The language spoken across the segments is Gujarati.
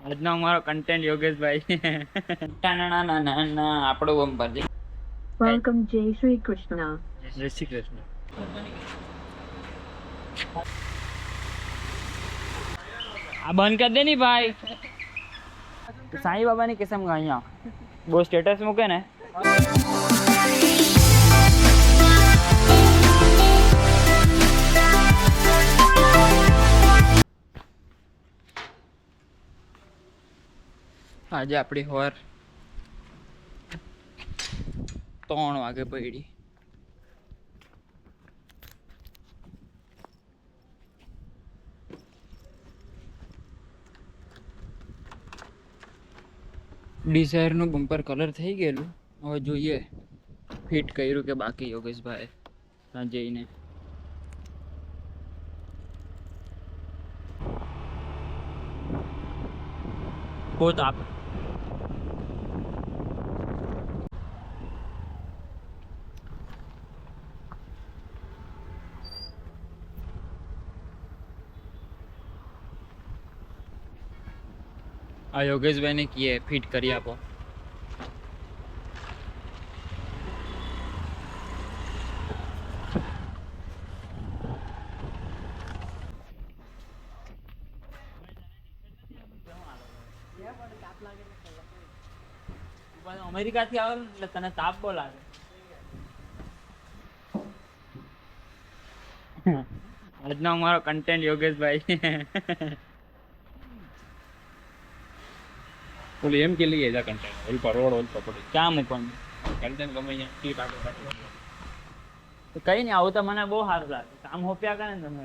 આજનો અમારો કન્ટેન્ટ યોગેશભાઈ આપણું બમ્પર છે. Welcome, Jai Shri Krishna. જય શ્રી કૃષ્ણ. આ બંધ કરી દે ની ભાઈ. સાંઈ બાબાની કિસમ અહીંયા બહુ સ્ટેટસ મૂકે ને. આજે આપણી હોર 3 વાગે પડી. ડિઝાયરનું બમ્પર કલર થઈ ગયેલું. હવે જોઈએ ફિટ કર્યું કે બાકી. યોગેશભાઈ ત્યાં જઈને બહુ તાપ. આ યોગેશભાઈને કહીએ ફિટ કરી આપો. અમેરિકાથી આવે એટલે તને તાપ બહુ લાગે. આજનો અમારો કન્ટેન્ટ યોગેશભાઈ. બોલે એમ કે લઈએ જા કન્ટેન્ટ ઓલ પર રોડ ઓલ પર પડી ક્યાં મૂકવાનું કન્ટેન્ટ ગમે અહીંયા ક્લિપ આગળ કાઢવાનું. તો કઈ નહીં, આવું તો મને બહુ સારું લાગે. કામ હોપ્યા કરે ને તમે.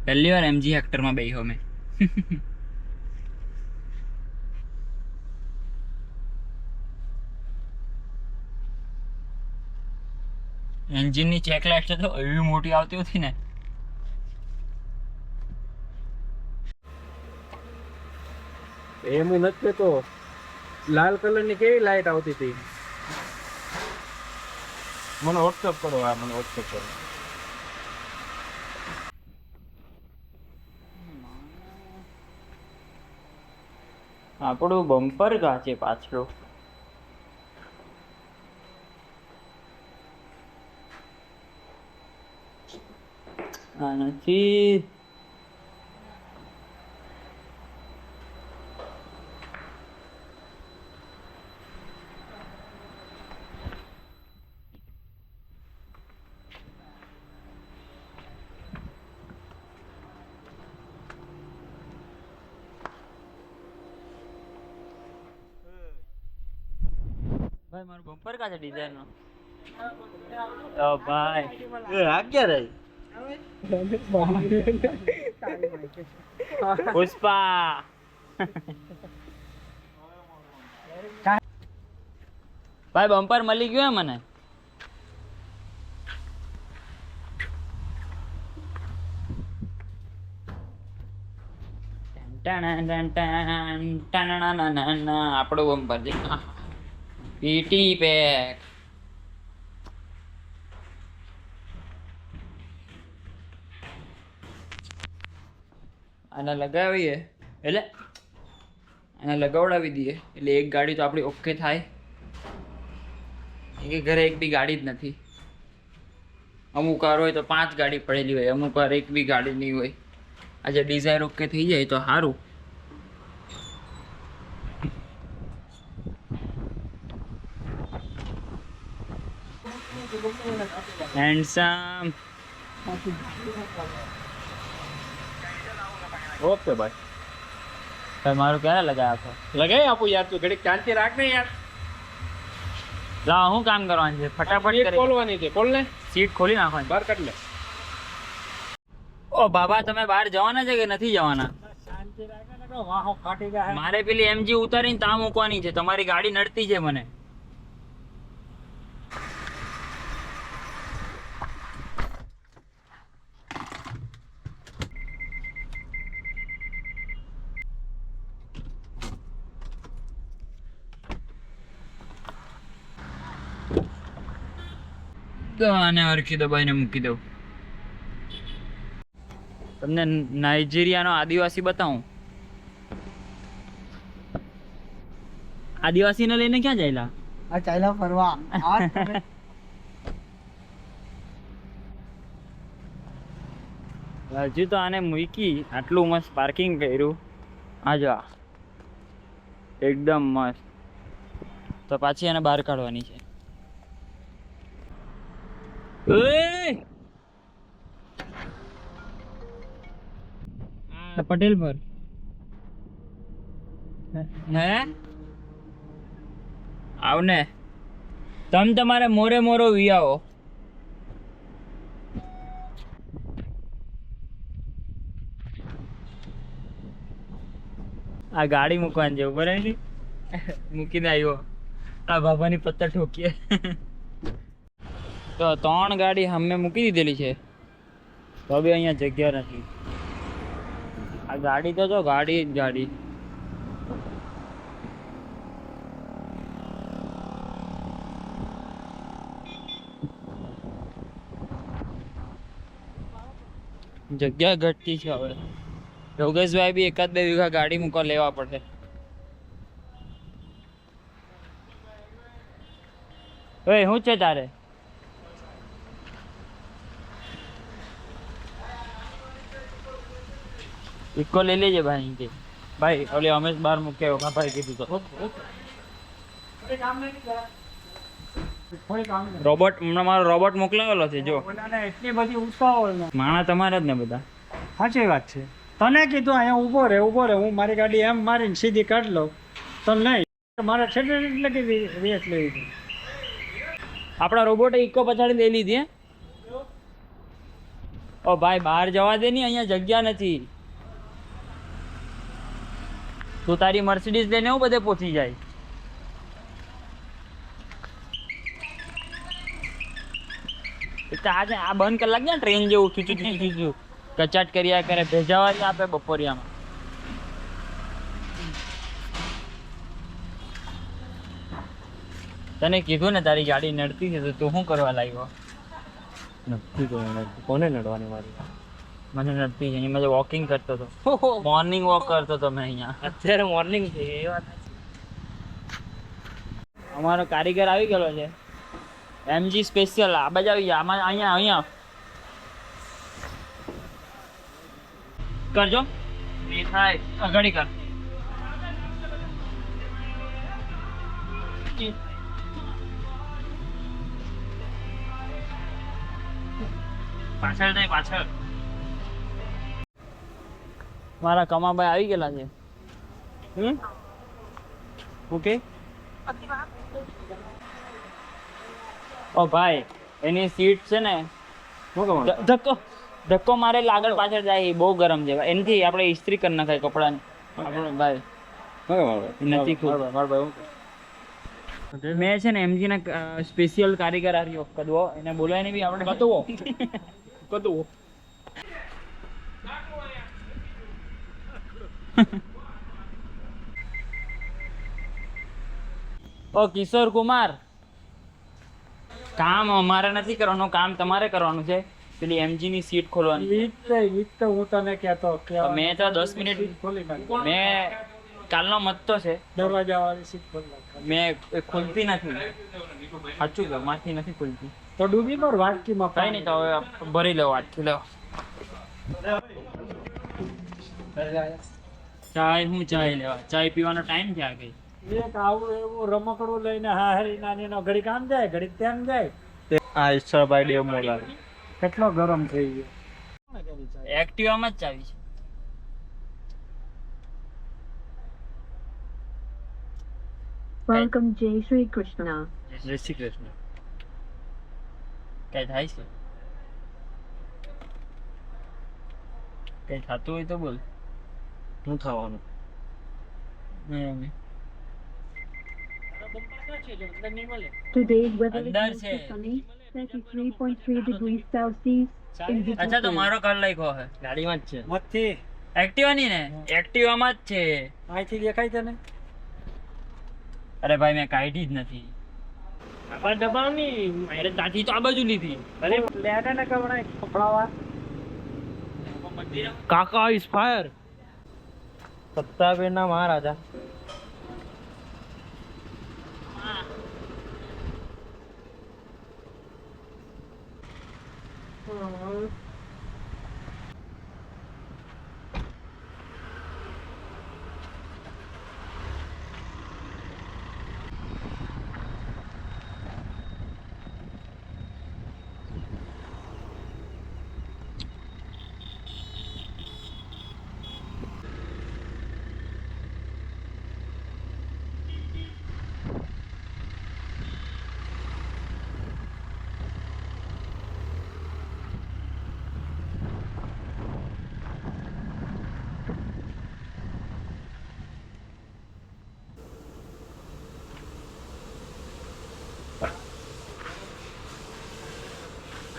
પહેલી વાર MG હેક્ટરમાં બેહ્યો મેં. એન્જિનની ચેક લાઇટ તો એવી મોટી આવતી હતી ને. એમ નથી કેતો લાલ કલરની કેવી લાઈટ આવતી હતી. મને વોટ્સઅપ કરો. મને વોટ્સઅપ કરો. આપણું બમ્પર કાં છે પાછળ? આ નથી. ભાઈ મારું બમ્પર કાં છે ડિઝાઇનનો? ઓ ભાઈ આ ક્યાં રહી? પુષ્પા. ભાઈ બમ્પર મળી ગયો મને. આપણું બમ્પર છે. PT pack. આને લગાવીએ એટલે આને લગાવડાવી દઈએ એટલે એક ગાડી તો આપણી ઓકે થાય. કે ઘરે એક બી ગાડી જ નથી. અમુક વાર હોય તો 5 ગાડી પડેલી હોય, અમુક વાર એક બી ગાડી નહીં હોય. આજે ડિઝાયર ઓકે થઈ જાય તો સારું. હેન્ડસમ. ઓકે ભાઈ ભાઈ મારું ક્યારે લગાવ્યા છો? લગાઈ આપું યાર. તું ઘડીક શાંતિ રાખ ને યાર. લાવ હું કામ કરવાનું છે? ફટાફટ સીટ કરી. ખોલવાની છે. ખોલ ને. સીટ ખોલી નાખવાની. બહાર કાઢ લે. ઓ બાબા તમે બહાર જવાના છે કે નથી જવાના? મારે પેલી MG ઉતારીને ત્યાં મૂકવાની છે. તમારી ગાડી નડતી છે મને. તો આને હરખી દબાઈને મૂકી દઉં. તમને નાઇજીરિયાનો આદિવાસી બતાવું. આદિવાસીને લઈને ક્યાં જાયલા? આ ચાલ્યા ફરવા હજુ તો આને મૂકી, આટલું મસ્ત પાર્કિંગ કર્યું. આ જો એકદમ મસ્ત. તો પાછી એને બહાર કાઢવાની છે. પટેલ પર હે આવને તમ તમારે મોરે મોરો વિયાવો. આ ગાડી મૂકવાની જેવું બરાબર ને મૂકીને આવ્યો. આ બાબાની પત્તા ઠોકીએ. તો 3 ગાડી અમે મૂકી દીધેલી છે, તો બી અહીંયા જગ્યા નથી. આ ગાડી તો જો ગાડી જ ગાડી. જગ્યા ઘટતી છે હવે. યોગેશભાઈ બી 1-2 વીઘા ગાડી મૂકવા લેવા પડશે. ઓય શું છે તારે? ઇકો લઈ લેજે ભાઈ કે ભાઈ ઓલે હમેશ બહાર મૂક્યો કા ભાઈ કીધું તો. રોબોટ હમણાં મારો રોબોટ મોકલાવેલો છે જો. એટલી બધી ઉતાવળ માણા તમારા જ ને બધા. સાચી વાત છે. તને કીધું અહીંયા ઊભો રહે હું મારી ગાડી એમ મારીને સીધી કાઢ લઉં તો નહીં મારે છેટે એટલે કે રેસ લેવી હતી. આપણા રોબોટે ઇકો પછાડી દે લીધી. ઓ ભાઈ બહાર જવા દે ની, અહીંયા જગ્યા નથી. તું તારી મર્સિડીઝ લઈને હું બધે પહોંચી જાય. આજે આ બંધ કલાક ને ટ્રેન જેવું ખીચું કચાટ કર્યા કરે. ભેજાવાળી આપે બપોરિયામાં. તને કીધું ને તારી ગાડી નડતી છે તો તું શું કરવા લાગ્યો? કોને નડવાની મારી? મને નડતી છે. મેં વોકિંગ કરતો હતો, મોર્નિંગ વોક કરતો હતો મેં અહીંયા. અત્યારે મોર્નિંગ છે એ વાત. અમારો કારીગર આવી ગયેલો છે, એમજી સ્પેશિયલ. આ બાજુ આવી ગયા. આમાં અહીંયા કરજો. એ થાય આગળ કર. પાછળ નહીં, પાછળ. મારા કમાભાઈ આવી ગયેલા છે. ઓકે. ઓ ભાઈ એની સીટ છે ને ધક્કો મારે આગળ પાછળ જાય. બહુ ગરમ છે એનાથી આપણે ઇસ્ત્રી કરી નાખાય કપડાને. આપણો ભાઈ નથી મેં છે ને એમજી ના સ્પેશિયલ કારીગર આવ્યો કદવો, એને બોલાવીને બી આપણે કદવો ઓ કિશોર કુમાર, કામ અમારે નથી કરવાનું, કામ તમારે કરવાનું છે. પેલી એમજી ની સીટ ખોલવાની. ઈજ તો હું તને કહેતો મેં તો 10 મિનિટ ખોલી નાખ. મેં કાલનો મત તો છે, દરવાજા વાળી સીટ ખોલી નાખ. મેં ખુલતી નથી. સાચું કહું, માથી નથી ખુલતી. તો ડૂબી પર વાટકીમાં કઈ નહીં, તો હવે ભરી લો વાટકી લો. ચાય હું ચાય લેવા, ચાય પીવાનો ટાઈમ છે. આ ગઈ એક આવું એવું રમકડું લઈને હારી નાની નો ઘડી કામ જાય ઘડી ત્યાં જાય. આ ઈશ્વરભાઈ ડેવ મોલાલ કેટલો ગરમ થઈ ગયો. એક્ટિવામાં જ ચાવી છે. Welcome, Jai Shri Krishna. જય શ્રી કૃષ્ણ. કઈ થાય છે? કઈ થતું હોય તો બોલ. શું થવાનું? Today's weather is અંદર mostly છે. sunny, 33.3 degrees Celsius. In અચ્છા તો મારો કર લખ્યો હે. ગાડીમાં જ છે. મતથી એક્ટિવા ની ને, એક્ટિવામાં જ છે. અહીંથી દેખાય છે ને. અરે ભાઈ મેં કાઢી જ નથી. પણ દબાવ નહીં એટલે ત્યાંથી તો આ બાજુ લીધી અરે લેટા ને કવડા કપડાવા કાકા ઇઝ ફાયર. સત્તાવીરના મહારાજા.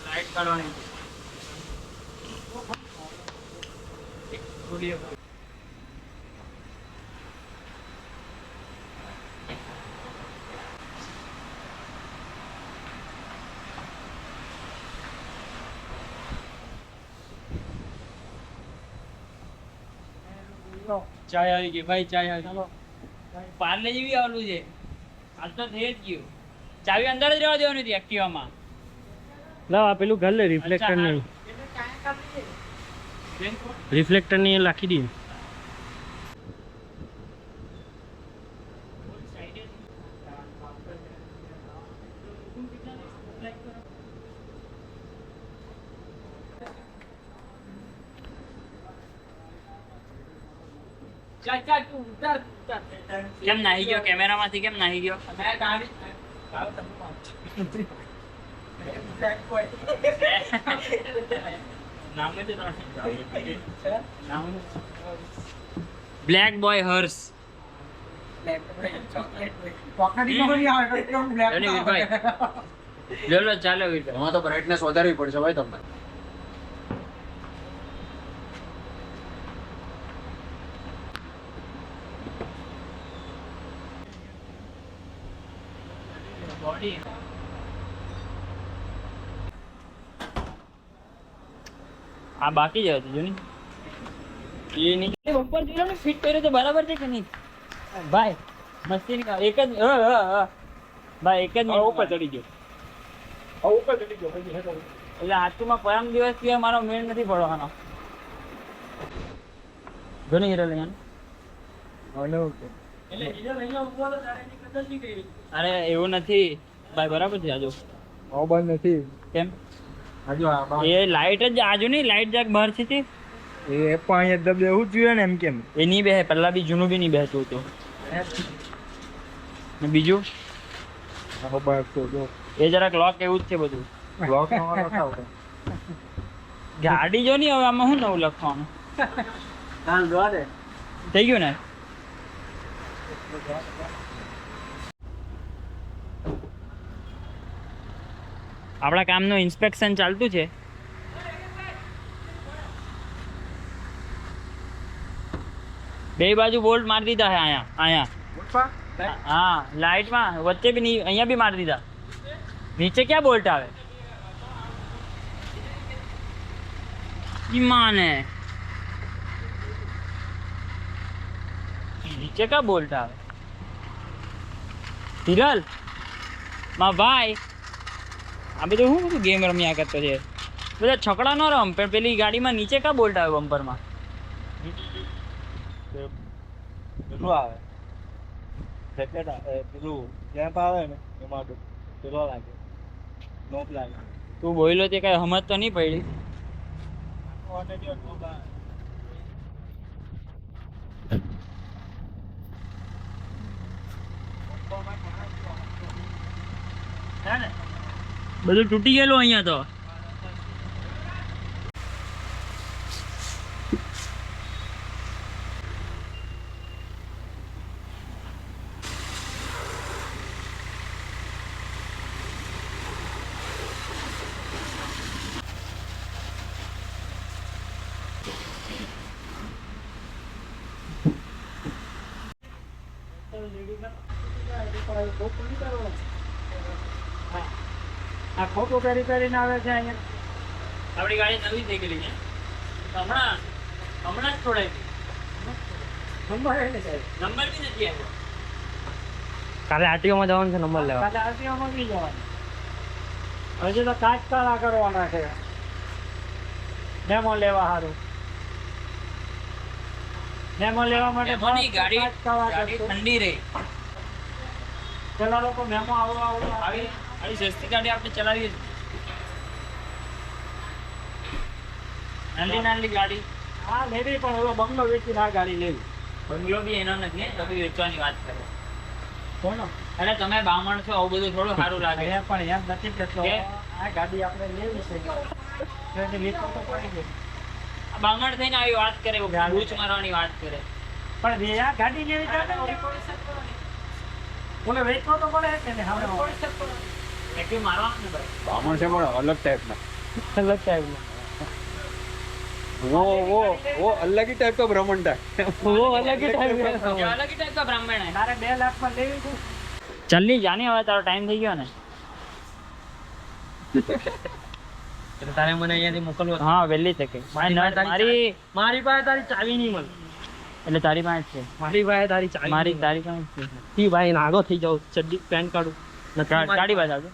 લાઈટ કાઢવાની ચાય આવી ગઈ ભાઈ, ચાય આવી. ચાલો પાર્લે જેવી આવેલું છે. આજ તો થઈ જ ગયું. ચાવી અંદર જ રહેવા દેવાની હતી એક્ટિવામાં. લાવ આ પેલું ઘર લે રિફ્લેક્ટર નહીં. રિફ્લેક્ટર નહીં લાખી દી. કેમ નાહી ગયો? કેમેરામાંથી કેમ નાહી ગયો? બ્લેક બોય હર્ષ. ચાલો વીરભાઈ. એમાં તો બ્રાઇટનેસ વધારવી પડશે ભાઈ તમને. આ બાકી જ હતું જો ને. એ નહીં ઉપર જોયો ને ફિટ કર્યો તો બરાબર છે કે નહીં ભાઈ? મસ્તી નહીં. એક જ ભાઈ એક જ ઉપર ચડી ગયો. ઉપર ચડી ગયો. એટલે હાથમાં પરમ દિવસ સિવાય મારો મેળ નથી પડવાનો. ઘણી હીરો લઈ અરે એવું નથી ભાઈ, બરાબર છે. આજુ બંધ નથી. કેમ? આજુ એ લાઈટ જ આજુ નહીં, લાઈટ જાક બહાર છે તે એ પણ અહીંયા દબ એવું જોઈએ ને એમ કેમ? એ નહીં બેસે. પહેલા બી જૂનું બી નહીં બેસતું હતું. ને બીજું એ જરાક લોક એવું જ છે બધું. બ્લોક નો લખાવતો. ગાડી જો નહીં. હવે આમાં શું નવું લખવાનું હાલ જોવા દે. થઈ ગયું ને? આપણા કામનું ઇન્સ્પેક્શન ચાલતું છે. બે બાજુ બોલ્ટ મારી દીધા છે. અહીંયા હા લાઈટમાં વચ્ચે બી નહીં, અહીંયા બી મારી દીધા. નીચે ક્યાં બોલ્ટ આવે? માને નીચે ક્યાં બોલ્ટ આવે? હિરલ મા ભાઈ, આ બધું શું બધું ગેમ રમ્યા કરતો છે? બધા છકડા ન રમ. પણ પેલી ગાડીમાં નીચે ક્યાં બોલ્ટ આવે બમ્પરમાં? પેલું આવે પેકેટ પેલું કેમ્પ આવે ને એમાં પેલો લાગે નોપ લાગે. તું બોલ્યો તે કઈ સમજ તો નહીં પડી. બધું તૂટી ગયેલું અહીંયા તો. આ ખોટું કરીને આવે છે અહીંયા. આપણી ગાડી નવી થઈ ગયેલી છે હમણાં જ છોડાઈ ગઈ. નંબર એને સાહેબ. નંબર બી નથી આવ્યો. કાલે આરટીઓમાં જવાનું છે નંબર લેવા. કાલે આરટીઓમાં બી જવાનું. હજી તો કાચ કાળા કરવાના છે ડેમો લેવા સારું. મેમો લેવા માટે મેમોની ગાડી કાચ કાળા ગાડી કરશું. ઠંડી રહે. પેલા લોકો મેમો આવવા આવી સસ્તી ગાડી આપણે ચલાવીએ છીએ. નાની ગાડી. હા લેવી પણ ઓલો બંગલો વેચીને આ ગાડી લેવી. બંગલો બી એનો નથી તો બી વેચવાની વાત કરે. કોનો? અરે તમે બામણ છો આવું બધું થોડું સારું લાગે. અહીંયા પણ એમ નથી કહેતો. કે? આ ગાડી આપણે લેવી છે તો એને વેચવું તો પડી ગઈ. આ બામણ થઈને આવી વાત કરે બૂચ મારવાની વાત કરે. પણ આ ગાડી લેવી તો ઓલે વેચવો તો પડે કે નહીં? હવે એકવી મારવાનું ને ભાઈ. બામણ છે પણ અલગ ટાઈપના. અલગ ટાઈપનો. वो अलग ही टाइप का ब्राह्मण था. वो अलग ही टाइप ये अलग ही टाइप का ब्राह्मण है. તારે 2 લાખમાં લેવી છે. જલ્દી જાની હવે તારો ટાઈમ થઈ ગયો ને. તારે મને અહીંયાથી મોકલવો. હા વહેલી તકે. મારી પાસે મારી મારી પાસે તારી ચાવી નહીં મળે. એટલે તારી પાસે જ છે. મારી પાસે તારી ચાવી તારી નહીં પાસે જ છે. મળે. ઈ ભાઈ નાગો થઈ જાવ ચડ્ડી પેન્ટ કાઢું ગાડી પાસે આવજો.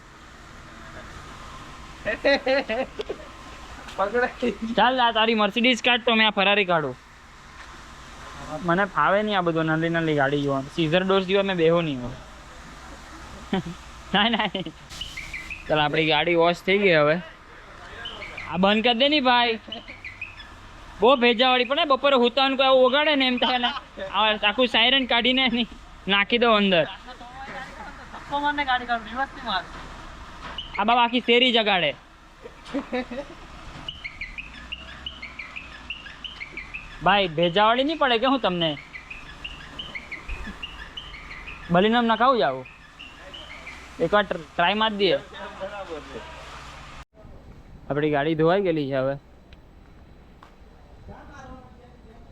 ચાલ આ તારી મર્સિડીઝ કાઢ તો મેં આ ફરારી કાઢું. મને ફાવે નહીં આ બધું નાની ગાડી જોવાનું. સીઝર ડોર જેવા મેં બેહો નહીં હોય. ના ના ચાલ આપણી ગાડી વોશ થઈ ગઈ હવે. આ બંધ કરી દે ની ભાઈ. બહુ ભેજાવાળી પણ બપોરે હુતાવાનું કોઈ આવું વગાડે ને એમ થાય ને આખું સાયરન કાઢીને નાખી દો અંદર. ગાડી કાઢું વ્યવસ્થિત માર. આ બાબા આખી શેરી જગાડે. ભાઈ ભેજાવાળી નહીં પડે કે હું તમને બલીનામ નખાવું જાવું એકવાર ટ્રાય માર દઈએ. આપણી ગાડી ધોવાઈ ગયેલી છે હવે.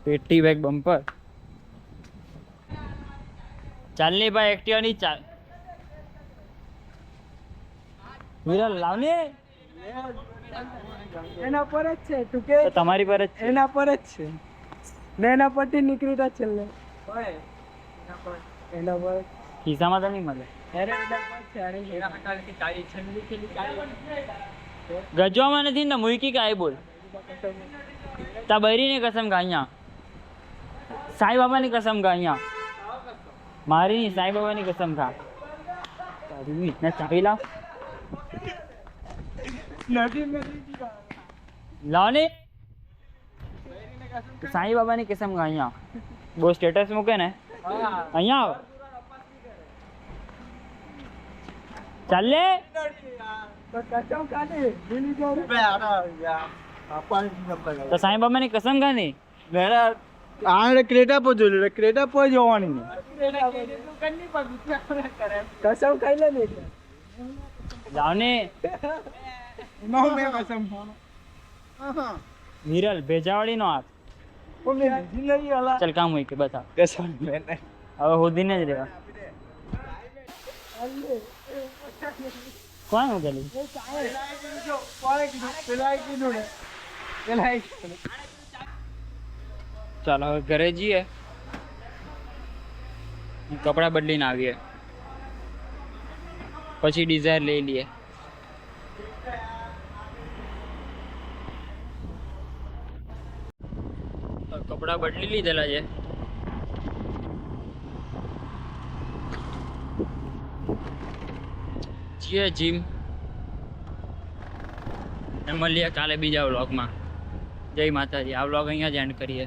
પેટી બેગ બમ્પર ચાલ ની ભાઈ એક્ટિવાની ચાલ. વિરલ લાવને એના પર જ છે તું કે તમારી પર જ છે. એના પર જ છે ને એના પરથી નીકળી તા છેલ્લે એના પર ખિસ્સામાં તો નહીં મળે. અરે એના પર છે અરે એના હટાવી તારી છંડી ખેલી તારી ગજવામાં નથી ને મુઈકી કાય બોલ. તા બૈરીની કસમ ખા અહીંયા. સાઈ બાબાની કસમ ખા અહીંયા. મારી નહીં સાઈ બાબાની કસમ ખા. તારી ને ચાવી લાવ. લાવ ને સાઈ બાબાની કસમ ખા અહીંયા. બહુ સ્ટેટસ મૂકે ને અહીંયા આવ. ચાલ લે કચમ કાઢે દિલી જોર તો સાઈ બાબાની કસમ ખા ને. આને ક્રેટા પર જોઈ ક્રેટા પર જોવાની ને કસમ ખાઈ લે ને લાવ ને નો મે કસમ વિરલ ભેજાવાળી નો હાથ. ઓમે જિંદગી વાલા ચાલ કામ હોય કે બતા કસમ મેં હવે હોદીને જ રહેવા. કોણ ઉગેલી ચાલો હવે ઘરે જઈએ કપડાં બદલીને આવીએ પછી ડિઝાયર લઈ લઈએ. કપડાં બદલી લીધેલા છે. છીએ જીમ મળીએ કાલે બીજા વ્લોગમાં. જય માતાજી. આ વ્લોગ અહીંયા જ એન્ડ કરીએ.